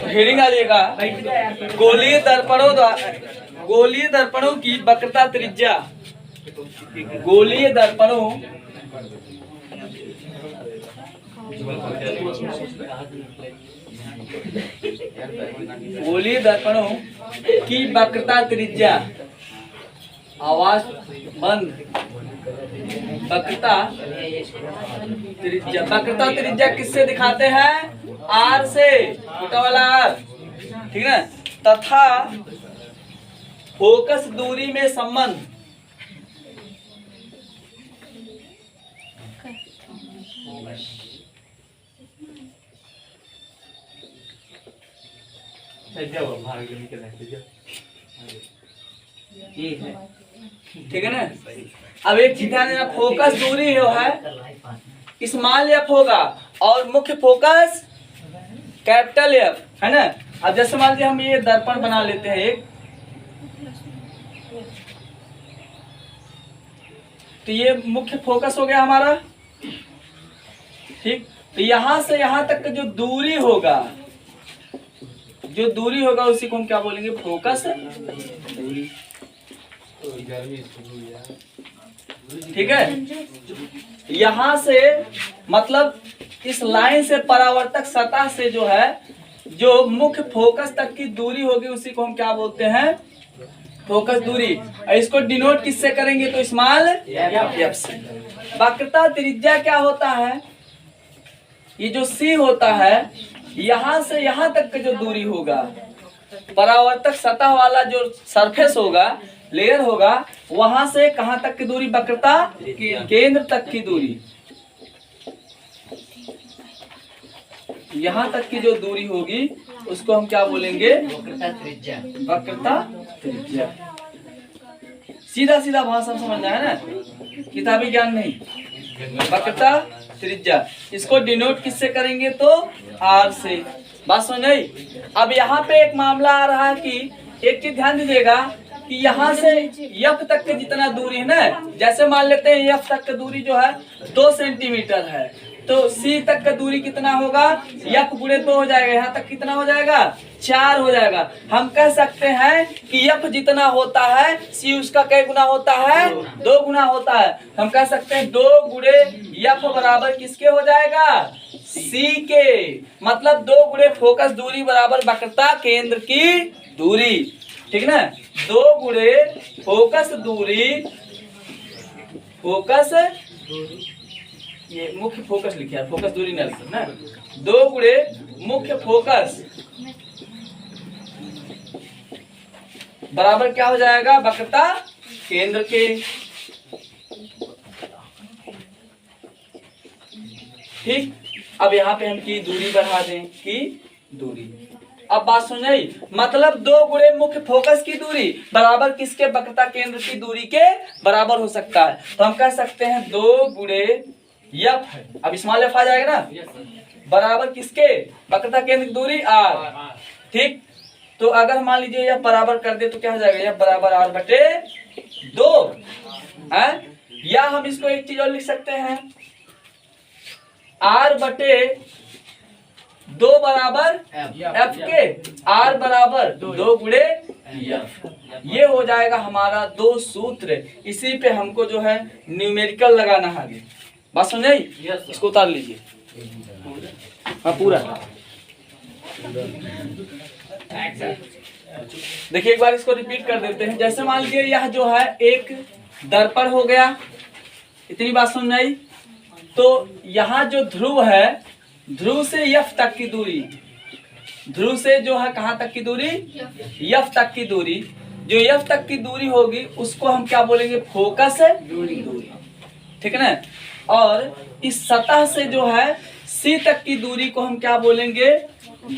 Heading डालिएगा, गोलीय दर्पणों की वक्रता त्रिज्या। गोलीय दर्पणों की वक्रता त्रिज्या, आवाज बंद, वक्रता त्रिज्या किससे दिखाते हैं? आर से, छोटा वाला आर, ठीक है। तथा फोकस दूरी में संबंध, ठीक है ना। अब एक चीज ध्यान देना, फोकस दूरी जो है स्मॉल एफ होगा और मुख्य फोकस कैपिटल एफ, है ना। अब जैसे मान लीजिए हम ये दर्पण बना लेते हैं एक, तो ये मुख्य फोकस हो गया हमारा, ठीक। तो यहां से यहां तक का जो दूरी होगा उसी को हम क्या बोलेंगे? फोकस दूरी, ठीक है। यहां से मतलब इस लाइन से परावर्तक सतह से जो है जो मुख्य फोकस तक की दूरी होगी उसी को हम क्या बोलते हैं? फोकस दूरी। इसको डिनोट किससे करेंगे? तो स्मॉल एफ से। वक्रता त्रिज्या क्या होता है? ये जो सी होता है, यहां से यहां तक का जो दूरी होगा, परावर्तक सतह वाला जो सरफेस होगा, लेयर होगा, वहां से कहां तक की दूरी? वक्रता केंद्र तक की दूरी, यहां तक की जो दूरी होगी उसको हम क्या बोलेंगे? वक्रता त्रिज्या। सीधा सीधा भाषा समझना है ना, किताबी ज्ञान नहीं। वक्रता त्रिज्या, इसको डिनोट किससे करेंगे? तो आर से। बात समझ आई? अब यहाँ पे एक मामला आ रहा है कि एक चीज ध्यान दीजिएगा कि यहाँ से एफ तक के जितना दूरी है ना, जैसे मान लेते हैं एफ तक का दूरी जो है 2 सेंटीमीटर है, तो सी तक का दूरी कितना होगा? एफ गुणे 2 हो जाएगा, यहाँ तक कितना हो जाएगा? 4 हो जाएगा। हम कह सकते हैं कि एफ जितना होता है सी उसका कई गुना होता है? 2 गुना होता है। हम कह सकते हैं 2 गुणे एफ बराबर किसके हो जाएगा? सी के। मतलब 2 गुणे फोकस दूरी बराबर वक्रता केंद्र की दूरी, ठीक ना। 2 गुणे फोकस दूरी, ये मुख्य फोकस लिखा है, फोकस दूरी न ना। 2 गुणे मुख्य फोकस बराबर क्या हो जाएगा? वक्रता केंद्र के, ठीक। अब यहाँ पे हम की दूरी बढ़ा दें, की दूरी। अब बात सुनाई, मतलब 2 गुणे मुख्य फोकस की दूरी बराबर किसके? वक्रता केंद्र की दूरी के बराबर हो सकता है। तो हम कह सकते हैं 2 गुणे एफ है, अब स्मॉल एफ आ जाएगा ना, बराबर किसके? वक्रता केंद्र की दूरी आर, ठीक। तो अगर मान लीजिए यह बराबर कर दे तो क्या हो जाएगा? यह बराबर आर बटे 2 है। या हम इसको एक चीज और लिख सकते हैं, आर बटे 2 बराबर एफ के, आर बराबर 2 गुणे एफ। ये हो जाएगा हमारा 2 सूत्र। इसी पे हमको जो है न्यूमेरिकल लगाना है आगे। बात समझ आई? इसको उतार लीजिए, हाँ पूरा। देखिए एक बार इसको रिपीट कर देते हैं। जैसे मान लीजिए यह जो है एक दर्पण हो गया, इतनी बात समझ आई। तो यहाँ जो ध्रुव है, ध्रुव से एफ तक की दूरी, ध्रुव से जो है कहाँ तक की दूरी? एफ तक की दूरी। जो एफ तक की दूरी होगी उसको हम क्या बोलेंगे? फोकस दूरी, ठीक है ना। और इस सतह से जो है सी तक की दूरी को हम क्या बोलेंगे?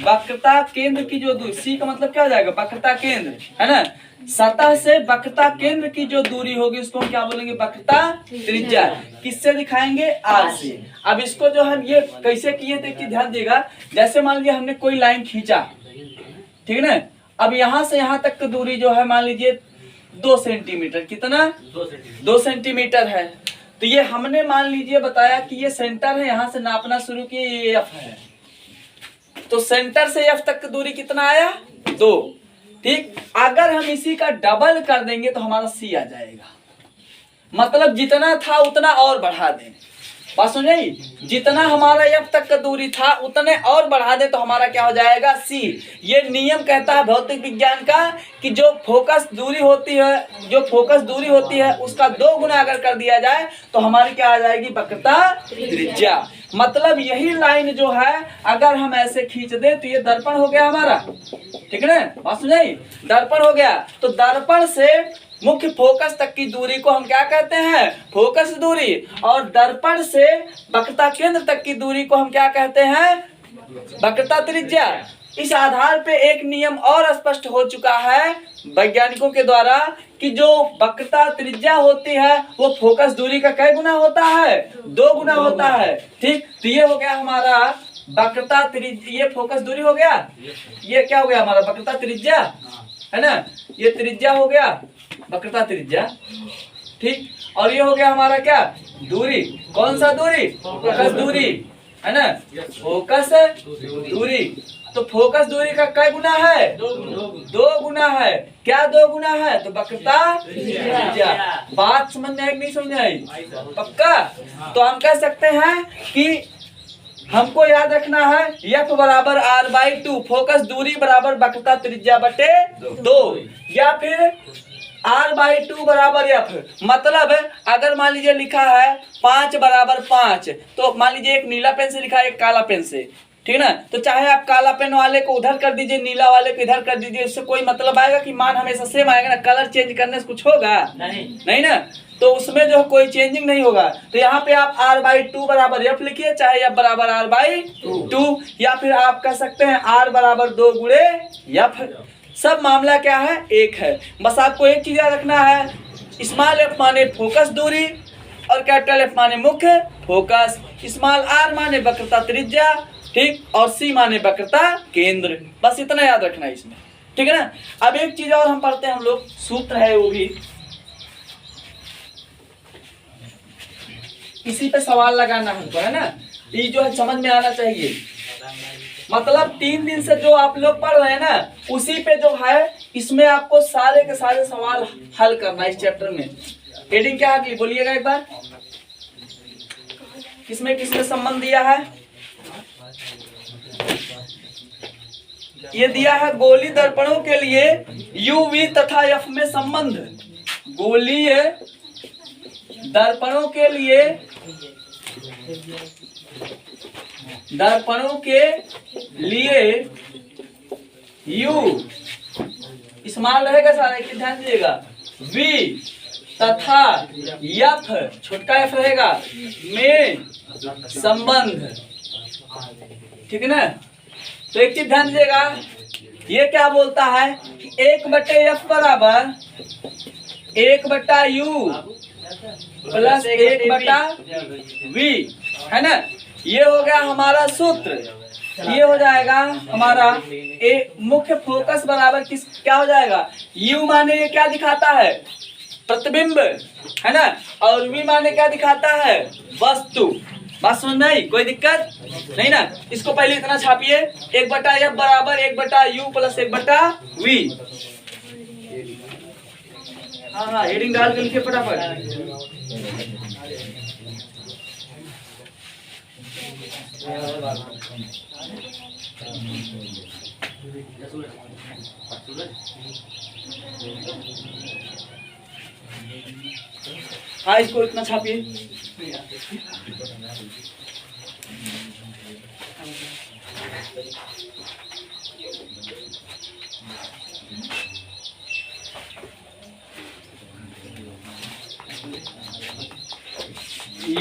वक्रता केंद्र की जो दूरी, सी का मतलब क्या हो जाएगा? वक्रता केंद्र, है ना। सतह से वक्रता केंद्र की जो दूरी होगी उसको हम क्या बोलेंगे? वक्रता त्रिज्या। किससे दिखाएंगे? आर से। अब इसको जो हम ये कैसे किए थे ध्यान देगा। जैसे मान लीजिए हमने कोई लाइन खींचा, ठीक है ना। अब यहाँ से यहाँ तक की दूरी जो है मान लीजिए 2 सेंटीमीटर, कितना? 2 सेंटीमीटर है। तो ये हमने मान लीजिए बताया कि ये सेंटर है, यहाँ से नापना शुरू किए, ये एफ है, तो सेंटर से एफ तक की दूरी कितना आया 2। ठीक, अगर हम इसी का डबल कर देंगे तो हमारा सी आ जाएगा। मतलब जितना था उतना और बढ़ा दें। बात समझ आई? जितना हमारा एफ तक का दूरी था उतने और बढ़ा दे तो हमारा क्या हो जाएगा सी। ये नियम कहता है भौतिक विज्ञान का कि जो फोकस दूरी होती है उसका 2 गुना अगर कर दिया जाए तो हमारी क्या आ जाएगी वक्रता त्रिज्या। मतलब यही लाइन जो है अगर हम ऐसे खींच दे तो ये दर्पण हो गया हमारा। ठीक है ना, बात समझ आई? दर्पण हो गया तो दर्पण से मुख्य फोकस तक की दूरी को हम क्या कहते हैं फोकस दूरी, और दर्पण से वक्रता केंद्र तक की दूरी को हम क्या कहते हैं वक्रता त्रिज्या। इस आधार पे एक नियम और स्पष्ट हो चुका है वैज्ञानिकों के द्वारा कि जो वक्रता त्रिज्या होती है वो फोकस दूरी का कै गुना होता है 2 गुना होता है। ठीक, तो ये हो गया हमारा वक्रता त्रिज्या, ये फोकस दूरी हो गया, ये क्या हो गया हमारा वक्रता त्रिज्या है ना, ये त्रिज्या हो गया वक्रता त्रिज्या। ठीक, और ये हो गया हमारा क्या दूरी, कौन सा दूरी फोकस दूरी है ना, फोकस दूरी। तो फोकस दूरी का कै गुना है 2 गुना है। क्या 2 गुना है तो वक्रता त्रिज्या। बात समझ में आई नहीं समझ आई? पक्का? तो हम कह सकते हैं कि हमको याद रखना है एफ बराबर r/2 फोकस दूरी बराबर वक्रता त्रिज्या बटे 2, या फिर r/2 बराबर एफ। मतलब अगर मान लीजिए लिखा है 5 बराबर 5 तो मान लीजिए एक नीला पेन से लिखा है एक काला पेन से, ठीक है ना, तो चाहे आप काला पेन वाले को उधर कर दीजिए नीला वाले को इधर कर दीजिए, इससे कोई मतलब आएगा कि मान हमेशा सेम आएगा ना, कलर चेंज करने से कुछ होगा नहीं ना, तो उसमें जो कोई चेंजिंग नहीं होगा। तो यहाँ पे आप r/2 बराबर एफ लिखिए, चाहे एफ बराबर r/2, या फिर आप कह सकते हैं r बराबर 2 गुणे एफ। सब मामला क्या है एक है। बस आपको एक चीज याद रखना है, स्मॉल एफ माने फोकस दूरी और कैपिटल एफ माने मुख्य फोकस, स्मॉल आर माने वक्रता त्रिज्या, ठीक, और सी माने वक्रता केंद्र। बस इतना याद रखना है इसमें, ठीक है ना। अब एक चीज और हम पढ़ते हैं, हम लोग सूत्र है वो भी इसी पे सवाल लगाना हमको है ना, ये जो है समझ में आना चाहिए। मतलब 3 दिन से जो आप लोग पढ़ रहे हैं ना उसी पे जो है इसमें आपको सारे के सारे सवाल हल करना है इस चैप्टर में। हेडिंग क्या है बोलिएगा एक बार, किसमें किसमें संबंध दिया है? ये दिया है गोलीय दर्पणों के लिए UV तथा F में संबंध। गोलीय दर्पणों के लिए U स्मॉल रहेगा सारा, ध्यान दीजिएगा, V तथा F छोटका F रहेगा में संबंध, ठीक है ना। तो एक चीज ध्यान दीजिएगा, ये क्या बोलता है कि 1/F बराबर 1/U प्लस 1/V है ना। ये हो गया हमारा सूत्र। ये हो जाएगा हमारा मुख्य फोकस बराबर किस क्या हो जाएगा, U माने ये क्या दिखाता है प्रतिबिंब है ना, और V माने क्या दिखाता है वस्तु। बात समझ में आई? कोई दिक्कत नहीं ना। इसको पहले इतना छापिए, 1/F बराबर 1/U प्लस 1/V। हाँ हेडिंग डाल के लिखिए फटाफट। हाँ इसको इतना छापिए।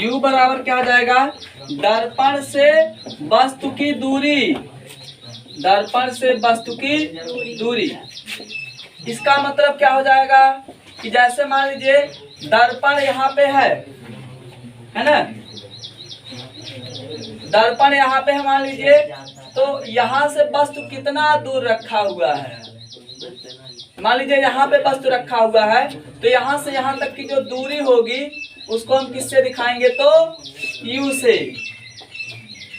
U बराबर क्या हो जाएगा, दर्पण से वस्तु की दूरी, दर्पण से वस्तु की दूरी। इसका मतलब क्या हो जाएगा कि जैसे मान लीजिए दर्पण यहाँ पे है ना, दर्पण यहाँ पे है मान लीजिए, तो यहाँ से वस्तु कितना दूर रखा हुआ है, मान लीजिए यहाँ पे वस्तु रखा हुआ है, तो यहाँ से यहाँ तक की जो दूरी होगी उसको हम किससे दिखाएंगे तो U से,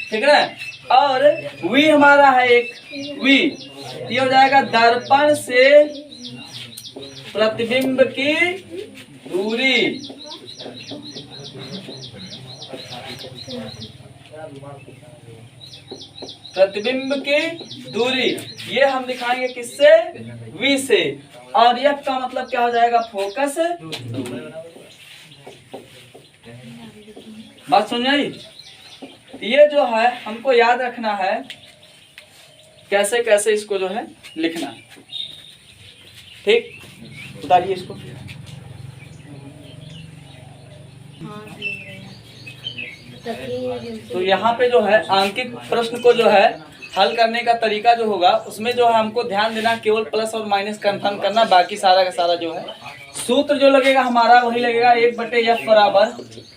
ठीक है ना। और v हमारा है एक v, ये हो जाएगा दर्पण से प्रतिबिंब की दूरी। प्रतिबिंब की दूरी ये हम दिखाएंगे किससे? v से। और f का मतलब क्या हो जाएगा? फोकस। बात सुन जाइए, ये जो है हमको याद रखना है कैसे कैसे इसको जो है लिखना है। ठीक, उतारिए इसको। तो यहाँ पे जो है आंकिक प्रश्न को जो है हल करने का तरीका जो होगा उसमें जो है हमको ध्यान देना, केवल प्लस और माइनस कंफर्म करना, बाकी सारा का सारा जो है सूत्र जो लगेगा हमारा वही लगेगा 1/f बराबर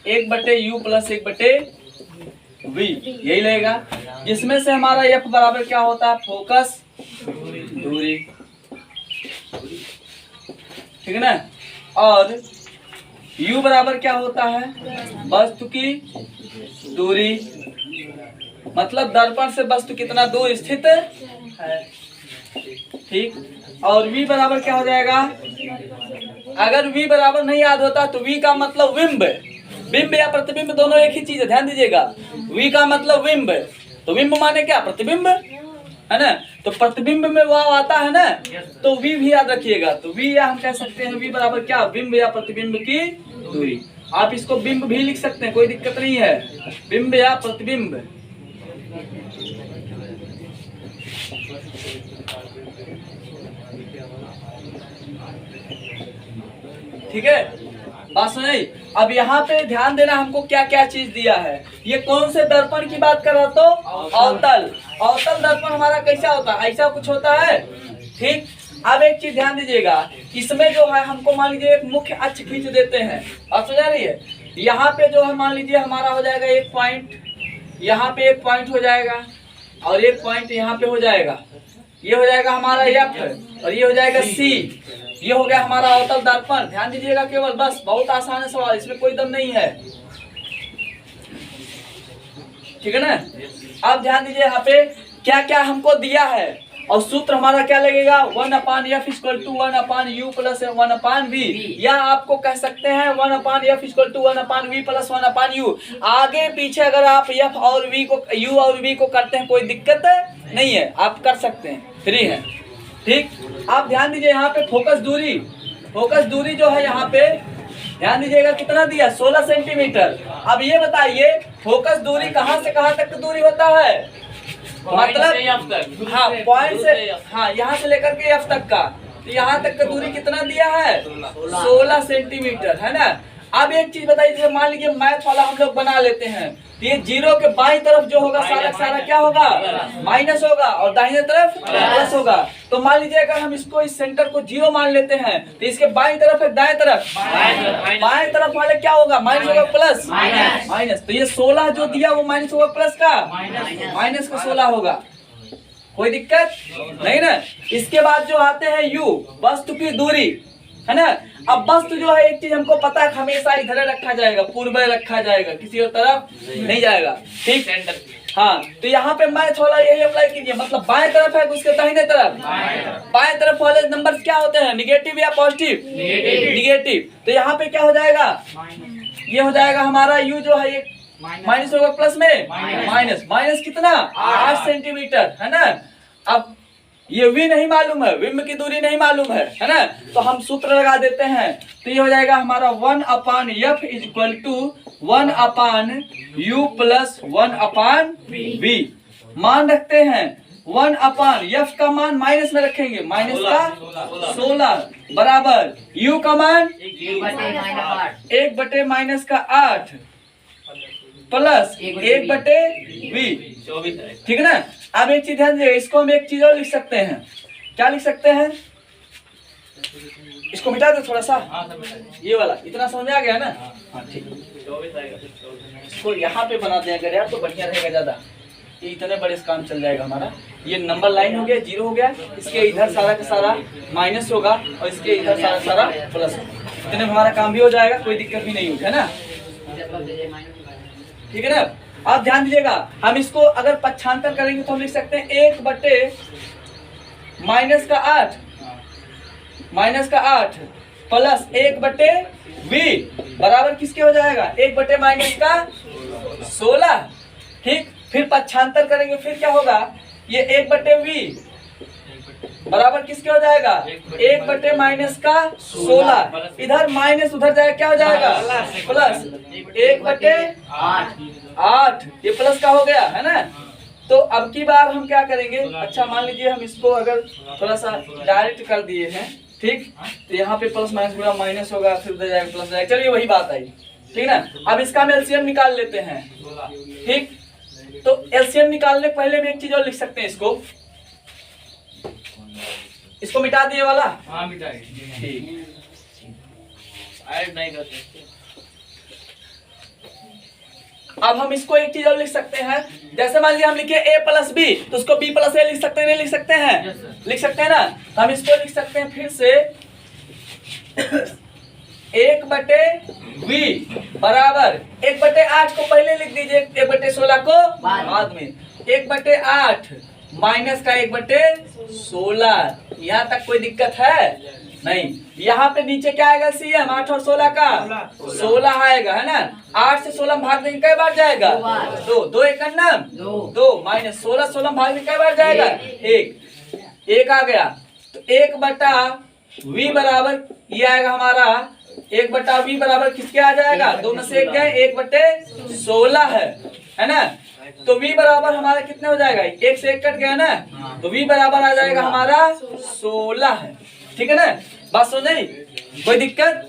1/u प्लस 1/v, यही लगेगा। जिसमें से हमारा f बराबर क्या होता है? फोकस दूरी, ठीक है ना। और u बराबर क्या होता है? वस्तु की दूरी, मतलब दर्पण से वस्तु कितना दूर स्थित है। ठीक, और v बराबर क्या हो जाएगा? अगर v बराबर नहीं याद होता तो v का मतलब बिंब, बिंब या प्रतिबिंब दोनों एक ही चीज है, ध्यान दीजिएगा। v का मतलब बिंब, तो बिंब माने क्या? प्रतिबिंब, है ना। तो प्रतिबिंब में वाव आता है ना, तो v भी याद रखिएगा। तो v या हम कह सकते हैं v बराबर क्या? बिंब या प्रतिबिंब की दूरी। आप इसको बिंब भी लिख सकते हैं, कोई दिक्कत नहीं है, बिंब या प्रतिबिंब। ठीक है, बात सुनिए। अब यहाँ पे ध्यान देना, हमको क्या क्या चीज दिया है। ये कौन से दर्पण की बात कर रहा? तो अवतल। अवतल दर्पण हमारा कैसा होता है? ऐसा कुछ होता है। ठीक, अब एक चीज ध्यान दीजिएगा, इसमें जो है हमको मान लीजिए एक मुख्य अक्ष खींच देते हैं, बात समझ आ रही है। यहाँ पे जो है मान लीजिए हमारा हो जाएगा एक पॉइंट, यहाँ पे एक पॉइंट हो जाएगा और एक पॉइंट यहाँ पे हो जाएगा, ये हो जाएगा हमारा F और ये हो जाएगा C। ये हो गया हमारा अवतल दर्पण। ध्यान दीजिएगा केवल, बस बहुत आसान है सवाल, इसमें कोई दम नहीं है, ठीक है ना। अब ध्यान दीजिए यहाँ पे क्या क्या हमको दिया है और सूत्र हमारा क्या लगेगा? 1/f = 1/u प्लस 1/v, या आपको कह सकते हैं 1/f = 1/v प्लस 1/u। आगे पीछे अगर आप f और v को, u और v को करते हैं कोई दिक्कत नहीं है, आप कर सकते हैं, फ्री है। ठीक, आप ध्यान दीजिए यहाँ पे फोकस दूरी, फोकस दूरी जो है यहाँ पे ध्यान दीजिएगा कितना दिया? 16 सेंटीमीटर। अब ये बताइए फोकस दूरी कहाँ से कहाँ तक दूरी होता है? मतलब हाँ, पॉइंट से, हाँ यहाँ से लेकर के f तक का, तो यहाँ तक का दूरी कितना दिया है? 16 सेंटीमीटर, है ना। अब एक चीज बताइए, जैसे मान लीजिए मैथ वाला हम लोग बना लेते हैं, तो ये जीरो के बाईं तरफ जो होगा सारा सारा क्या होगा? माइनस होगा, और दाहिने तरफ प्लस होगा। तो मान लीजिए अगर हम इसको, इस सेंटर को 0 मान लेते हैं, तो इसके बाईं तरफ है दाएं तरफ, बाएं तरफ वाले क्या होगा? माइनस होगा, प्लस माइनस। तो ये 16 जो दिया वो माइनस होगा प्लस का, माइनस का 16 होगा, कोई दिक्कत नहीं ना। इसके बाद जो आते हैं u, वस्तु की दूरी, है ना। अब वस्तु जो है एक चीज हमको पता है, हमेशा इधर रखा जाएगा, पूर्व रखा जाएगा, किसी और तरफ नहीं जाएगा। ठीक, हाँ, तो यहाँ पे मैथ वाला यही अप्लाई कीजिए, मतलब बाएं तरफ है उसके दाहिने तरफ, बाएं तरफ वाले नंबर क्या होते हैं? निगेटिव या पॉजिटिव? निगेटिव। तो यहाँ पे क्या हो जाएगा? ये हो जाएगा हमारा u जो है ये माइनस होगा प्लस में माइनस, माइनस कितना? 8 सेंटीमीटर, है ना। अब ये v नहीं मालूम है, बिंब की दूरी नहीं मालूम है ना, तो हम सूत्र लगा देते हैं। तो ये हो जाएगा हमारा 1/f = 1/u प्लस 1/v। मान रखते हैं 1/f का मान माइनस में रखेंगे, माइनस का 16 बराबर u का मान 1/-8 प्लस 1/v, ठीक है ना। अब एक चीज ध्यान दीजिए, इसको हम एक चीज और लिख सकते हैं, क्या लिख सकते हैं? इसको मिटा दो थोड़ा सा, ये वाला इतना समझ में आ गया ना। हाँ ठीक, इसको यहाँ पे बना दें अगर यार तो बढ़िया रहेगा ज्यादा, ये इतने बड़े काम चल जाएगा हमारा। ये नंबर लाइन हो गया, 0 हो गया, इसके इधर सारा का सारा माइनस होगा और इसके इधर सारा सारा प्लस होगा, इतने में हमारा काम भी हो जाएगा, कोई दिक्कत भी नहीं होगी, है ना। ठीक है ना। आप ध्यान दीजिएगा, हम इसको अगर पक्षांतर करेंगे तो हम लिख सकते हैं 1/- -8 प्लस 1/v बराबर किसके हो जाएगा 1/-16। ठीक, फिर पक्षांतर करेंगे फिर क्या होगा, ये 1/v बराबर किसके हो जाएगा 1/-16। इधर माइनस उधर जाएगा, क्या हो जाएगा प्लस 1/8। ये प्लस का हो गया है ना। तो अब की बार हम क्या करेंगे, अच्छा मान लीजिए हम इसको अगर थोड़ा सा डायरेक्ट कर दिए हैं, ठीक, तो यहाँ पे प्लस माइनस गुणा माइनस होगा, फिर उधर जाएगा प्लस जाएगा, चलिए वही बात आई, ठीक ना। अब इसका हम एलसीएम निकाल लेते हैं। ठीक, तो एलसीएम निकालने के पहले भी एक चीज और लिख सकते हैं, इसको मिटा दिए वाला, हाँ मिटा ठीक, ऐड नहीं करते। अब हम इसको एक चीज और लिख सकते हैं, जैसे मान लीजिए हम लिखे a + b, तो उसको b + a लिख सकते हैं, नहीं लिख सकते हैं? yes, लिख सकते हैं ना। हम इसको लिख सकते हैं फिर से 1/v बराबर 1/8 को पहले लिख दीजिए, 1/16 को बाद में, 1/8 माइनस का 1/16। यहाँ तक कोई दिक्कत है नहीं। यहाँ पे नीचे क्या आएगा सीएम, 8 और 16 का 16 आएगा, है ना। 8 से 16 भाग देंगे कई बार जाएगा 2, 2 एक नाम 2 माइनस 16 भाग में कई बार जाएगा 1 आ गया। तो 1/v बराबर ये आएगा हमारा 1/v बराबर किसके आ जाएगा, 2 में से 1 गए 1/16 है ना। तो v बराबर हमारा कितने हो जाएगा, 1 से 1 कट गया ना, तो v बराबर आ जाएगा हमारा 16 है। ठीक है ना, बात समझ नहीं, कोई दिक्कत,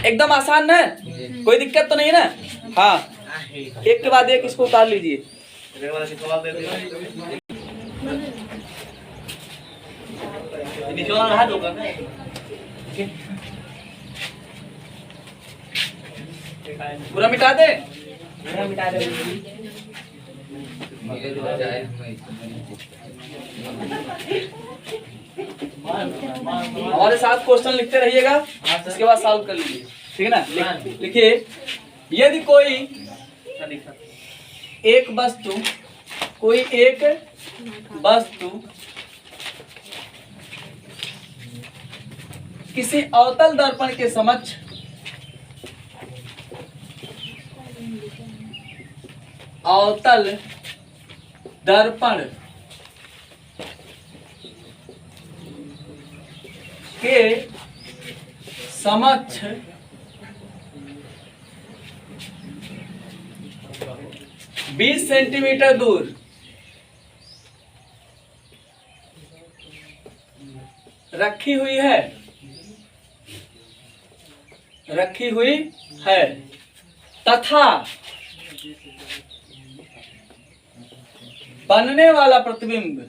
एकदम आसान है, कोई दिक्कत तो नहीं है ना। हाँ, एक के बाद एक इसको उतार लीजिए। पूरा मिटा दे, हमारे साथ क्वेश्चन लिखते रहिएगा, इसके बाद सॉल्व कर लीजिए, ठीक है ना। लिखिए, यदि कोई एक वस्तु किसी अवतल दर्पण के समक्ष अवतल दर्पण के समक्ष 20 सेंटीमीटर दूर रखी हुई है तथा बनने वाला प्रतिबिंब,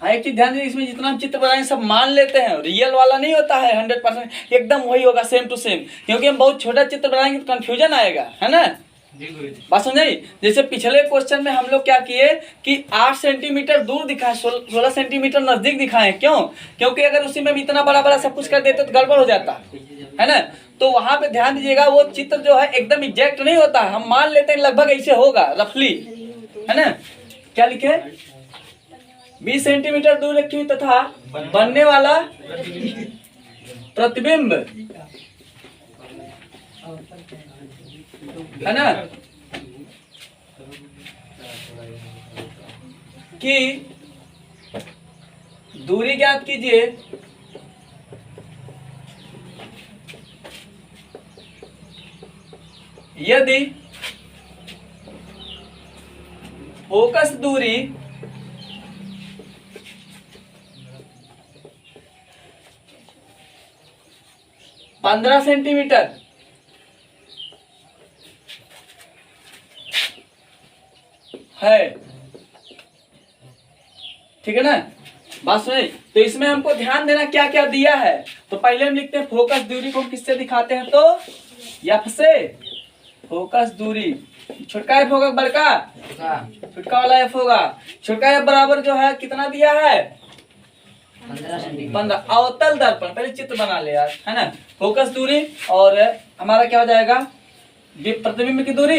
हाँ एक चीज ध्यान दीजिए, इसमें जितना हम चित्र बनाएंगे सब मान लेते हैं, रियल वाला नहीं होता है 100% एकदम वही होगा सेम टू सेम, क्योंकि हम बहुत छोटा चित्र बनाएंगे तो कंफ्यूजन आएगा, है ना। बात समझाई। जैसे पिछले क्वेश्चन में हम लोग क्या किए कि 8 सेंटीमीटर दूर दिखाए, 16 सेंटीमीटर नजदीक दिखाए, क्यों, क्योंकि अगर उसी में भी इतना बड़ा बड़ा सब कुछ कर देते तो गड़बड़ हो जाता है ना। तो वहां पे ध्यान दीजिएगा, वो चित्र जो है एकदम एग्जैक्ट नहीं होता, हम मान लेते हैं लगभग ऐसे होगा रफली, है ना। क्या लिखे, 20 सेंटीमीटर दूर रखी हुई तथा बनने वाला प्रतिबिंब, है ना, कि दूरी ज्ञात कीजिए यदि फोकस दूरी 15 सेंटीमीटर है, ठीक है ना। बात सुनिए, तो इसमें हमको ध्यान देना क्या क्या दिया है। तो पहले हम लिखते हैं फोकस दूरी को किससे दिखाते हैं, तो एफ से। फोकस दूरी छोटका एफ होगा बड़का, छोटका वाला एफ होगा, छोटका एफ बराबर जो है कितना दिया है 15। अवतल दर्पण, पहले चित्र बना ले यार, है ना। फोकस दूरी और हमारा क्या हो जाएगा, प्रतिबिंब की दूरी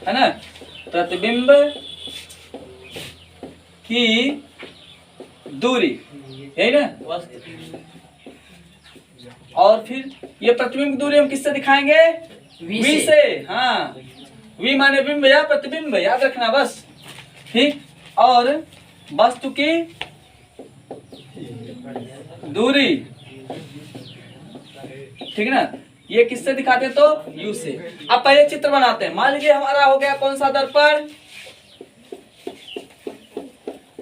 है ना, प्रतिबिंब की दूरी, यही ना। और फिर ये प्रतिबिंब की दूरी हम किससे दिखाएंगे, v से। हाँ, v माने बिंब या प्रतिबिंब, याद रखना बस, ठीक। और वस्तु की दूरी, ठीक है ना, ये किससे दिखाते हैं, तो u से। अब पहले चित्र बनाते हैं। मान लीजिए हमारा हो गया कौन सा दर्पण,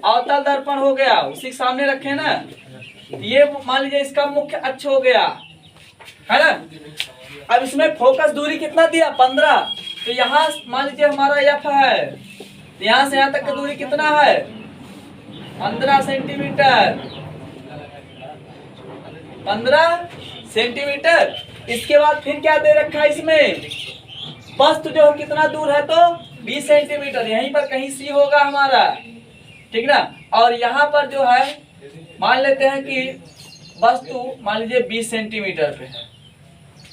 अवतल दर्पण हो गया, उसी के सामने रखे ना। ये मान लीजिए इसका मुख्य अक्ष हो गया, है ना। अब इसमें फोकस दूरी कितना दिया, 15। तो यहाँ मान लीजिए हमारा f है, तो यहाँ से यहाँ तक की दूरी कितना है, 15 सेंटीमीटर, 15 सेंटीमीटर। इसके बाद फिर क्या दे रखा है इसमें, वस्तु जो कितना दूर है, तो 20 सेंटीमीटर, यहीं पर कहीं सी होगा हमारा, ठीक ना। और यहाँ पर जो है मान लेते हैं कि वस्तु मान लीजिए 20 सेंटीमीटर पे है,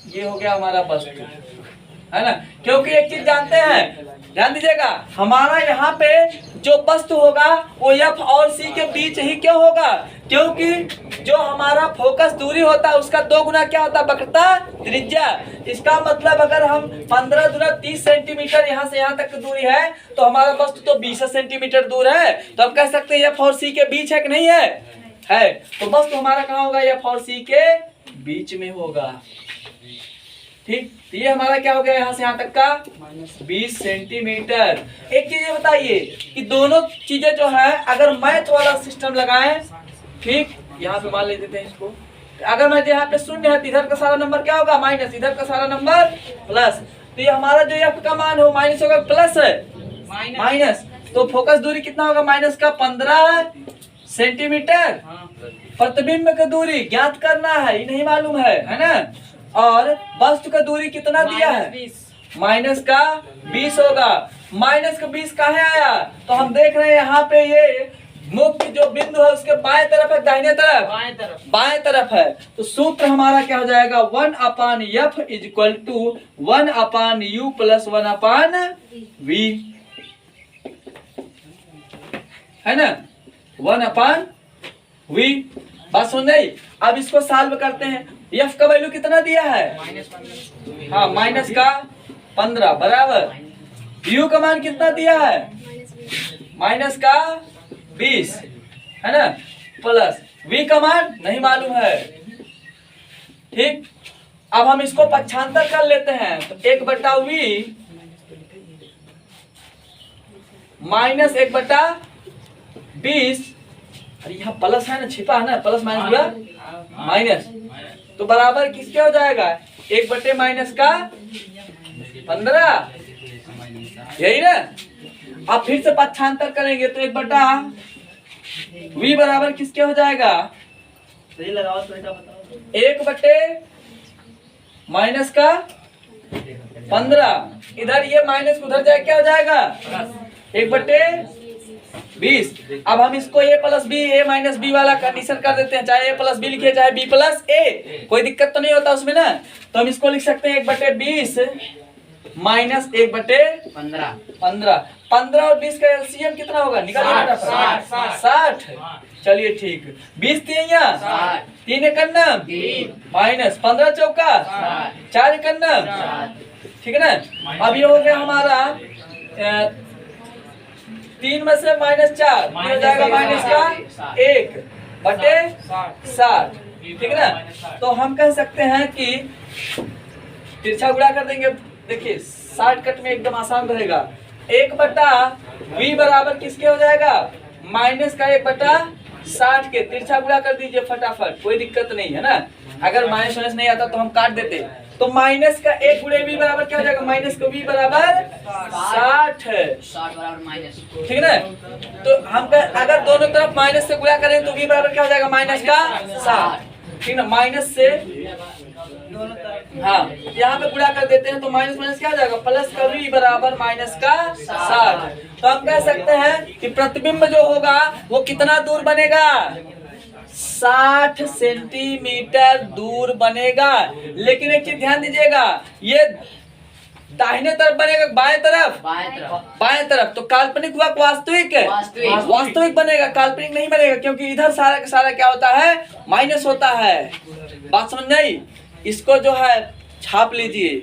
ये हो गया हमारा वस्तु, है ना। क्योंकि एक चीज जानते हैं, ध्यान दीजिएगा, हमारा यहाँ पे जो वस्तु होगा वो f और c के बीच ही क्यों होगा, क्योंकि जो हमारा फोकस दूरी होता है उसका 2 गुना क्या होता है, वक्रता त्रिज्या। इसका मतलब अगर हम 15 गुना 30 सेंटीमीटर यहाँ से यहाँ तक की दूरी है, तो हमारा वस्तु तो 20 सेंटीमीटर दूर है। तो हम कह सकते हैं f और c के बीच है कि नहीं है। तो वस्तु हमारा कहाँ होगा, f और c के बीच में होगा, ठीक। तो ये हमारा क्या हो गया, यहाँ से यहाँ तक का 20 सेंटीमीटर। एक चीज ये बताइए कि दोनों चीजें जो है अगर मैथ वाला सिस्टम लगाएं, ठीक, यहाँ पे मान लेते हैं इसको, अगर मैं यहाँ पे शून्य है तो इधर का सारा नंबर क्या होगा, माइनस, इधर का सारा नंबर प्लस। तो ये हमारा जो f का मान हो माइनस होगा, प्लस है माइनस, तो फोकस दूरी कितना होगा, माइनस का 15 सेंटीमीटर। प्रतिबिंब की दूरी ज्ञात करना है, ये नहीं मालूम है ना। और वस्तु का दूरी कितना दिया है, माइनस का 20 होगा। माइनस का 20 कहाँ आया, तो हम देख रहे हैं यहाँ पे ये मुख्य जो बिंदु है उसके बाएं तरफ है, दाहिने तरफ, बाएं तरफ है। तो सूत्र हमारा क्या हो जाएगा, 1/f is equal to 1/u plus 1/v, है ना, 1/v। बात सुन रही। अब इसको सॉल्व करते हैं। f का वैल्यू कितना दिया है, हाँ, माइनस का 15 बराबर, u का मान कितना दिया है, माइनस का 20, है ना, प्लस v का मान नहीं मालूम है, ठीक। अब हम इसको पक्षांतर कर लेते हैं, तो 1/v माइनस 1/20, अरे यहाँ प्लस है ना, छिपा है ना, प्लस माइनस हुआ माइनस, तो बराबर किसके हो जाएगा, 1 माइनस का 15, यही ना। अब फिर से पक्षांतर करेंगे तो 1/v बराबर किसके हो जाएगा, 1 माइनस का 15, इधर ये माइनस उधर जाए क्या हो जाएगा, 1/20। अब हम इसको a plus B, a minus B वाला कंडीशन कर देते हैं, चाहे a प्लस बी लिखे चाहे b प्लस a, कोई दिक्कत तो नहीं होता उसमें ना। तो हम इसको लिख सकते हैं 1/20 माइनस 1/15। 15 और 20 का एलसीएम कितना होगा, निकालिए, 60। चलिए ठीक, 20 3 3 एकन्नम माइनस 15 चौका 4 एकन्नम, ठीक है ना। अब ये हो गया हमारा 3 में से -4 हो जाएगा, माइनस का 1/60, ठीक है ना। तो हम कह सकते हैं कि तिरछा गुणा कर देंगे, देखिए शॉर्टकट में एकदम आसान रहेगा। 1/v बराबर किसके हो जाएगा, माइनस का 1/60 के, तिरछा गुणा कर दीजिए फटाफट, कोई दिक्कत नहीं है ना। अगर माइनस वाइनस नहीं आता तो हम काट देते। तो माइनस का 1 गुणे v बराबर क्या हो जाएगा, माइनस का v बराबर 60 बराबर माइनस, ठीक है ना। तो हम अगर दोनों तरफ माइनस से गुणा करें तो v बराबर क्या हो जाएगा, माइनस का 60, ठीक ना। माइनस से हाँ यहाँ पे गुणा कर देते हैं तो माइनस माइनस क्या हो जाएगा, प्लस का v बराबर माइनस का 60। तो हम कह सकते हैं कि प्रतिबिंब जो होगा वो कितना दूर बनेगा, 60 सेंटीमीटर दूर बनेगा। लेकिन एक चीज ध्यान दीजिएगा, ये दाहिने तरफ बनेगा बाएं तरफ, बाएं तरफ। तो काल्पनिक हुआ वास्तविक, वास्तविक बनेगा, काल्पनिक नहीं बनेगा, क्योंकि इधर सारा का सारा क्या होता है, माइनस होता है। बात समझ में आई? इसको जो है छाप लीजिए।